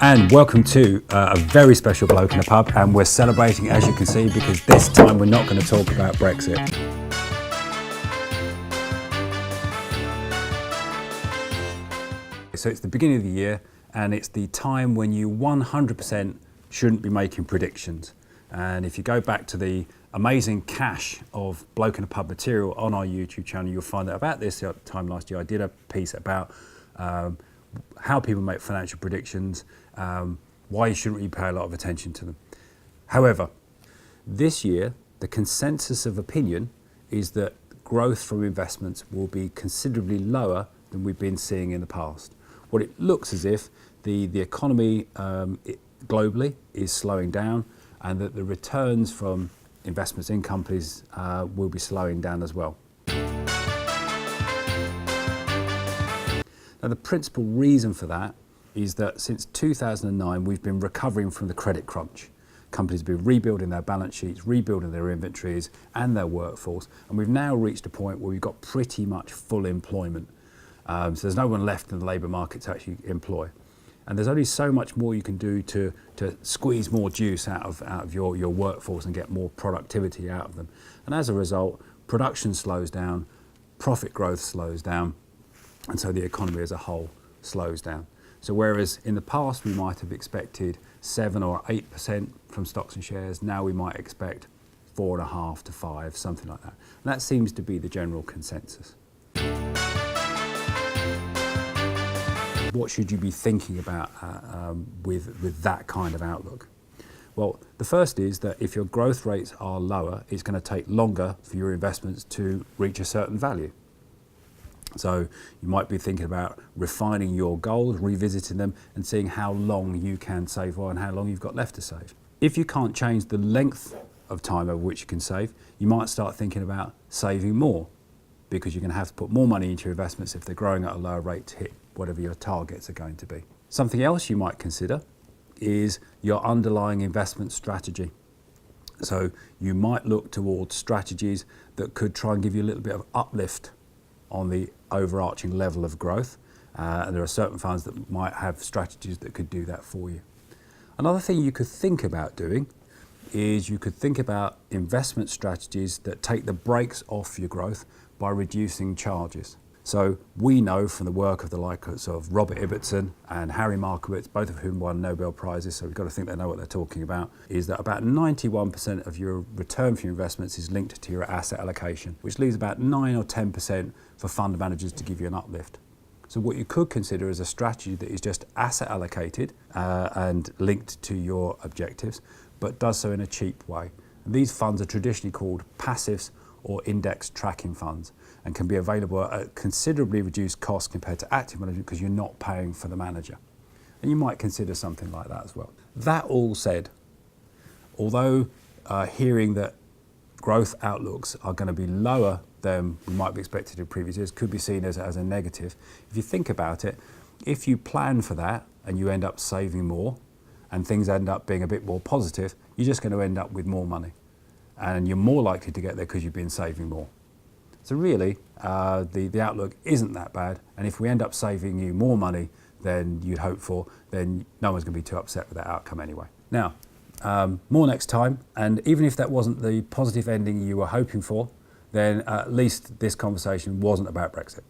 And welcome to a very special Bloke in a Pub, and we're celebrating, as you can see, because this time we're not going to talk about Brexit. So it's the beginning of the year, and it's the time when you 100% shouldn't be making predictions. And if you go back to the amazing cache of Bloke in a Pub material on our YouTube channel, you'll find that about this time last year I did a piece about how people make financial predictions, why you shouldn't really pay a lot of attention to them. However, this year, the consensus of opinion is that growth from investments will be considerably lower than we've been seeing in the past. What it looks as if the economy globally is slowing down, and that the returns from investments in companies will be slowing down as well. Now, the principal reason for that is that since 2009, we've been recovering from the credit crunch. Companies have been rebuilding their balance sheets, rebuilding their inventories and their workforce, and we've now reached a point where we've got pretty much full employment. So there's no one left in the labour market to actually employ. And there's only so much more you can do to squeeze more juice out of your workforce and get more productivity out of them. And as a result, production slows down, profit growth slows down, and so the economy as a whole slows down. So whereas in the past we might have expected 7 or 8% from stocks and shares, now we might expect 4.5 to 5, something like that. And that seems to be the general consensus. What should you be thinking about with that kind of outlook? Well, the first is that if your growth rates are lower, it's going to take longer for your investments to reach a certain value. So you might be thinking about refining your goals, revisiting them, and seeing how long you can save for and how long you've got left to save. If you can't change the length of time over which you can save, you might start thinking about saving more, because you're going to have to put more money into your investments if they're growing at a lower rate to hit whatever your targets are going to be. Something else you might consider is your underlying investment strategy. So you might look towards strategies that could try and give you a little bit of uplift on the overarching level of growth. And there are certain funds that might have strategies that could do that for you. Another thing you could think about doing is you could think about investment strategies that take the brakes off your growth by reducing charges. So we know from the work of the likes of Robert Ibbotson and Harry Markowitz, both of whom won Nobel Prizes, so we've got to think they know what they're talking about, is that about 91% of your return for your investments is linked to your asset allocation, which leaves about 9 or 10% for fund managers to give you an uplift. So what you could consider is a strategy that is just asset allocated and linked to your objectives, but does so in a cheap way. And these funds are traditionally called passives or index tracking funds, and can be available at considerably reduced cost compared to active management because you're not paying for the manager. And you might consider something like that as well. That all said, although hearing that growth outlooks are going to be lower than we might be expected in previous years could be seen as a negative, if you think about it, if you plan for that and you end up saving more and things end up being a bit more positive, you're just going to end up with more money. And you're more likely to get there because you've been saving more. So really, the outlook isn't that bad, and if we end up saving you more money than you'd hoped for, then no one's going to be too upset with that outcome anyway. Now, more next time, and even if that wasn't the positive ending you were hoping for, then at least this conversation wasn't about Brexit.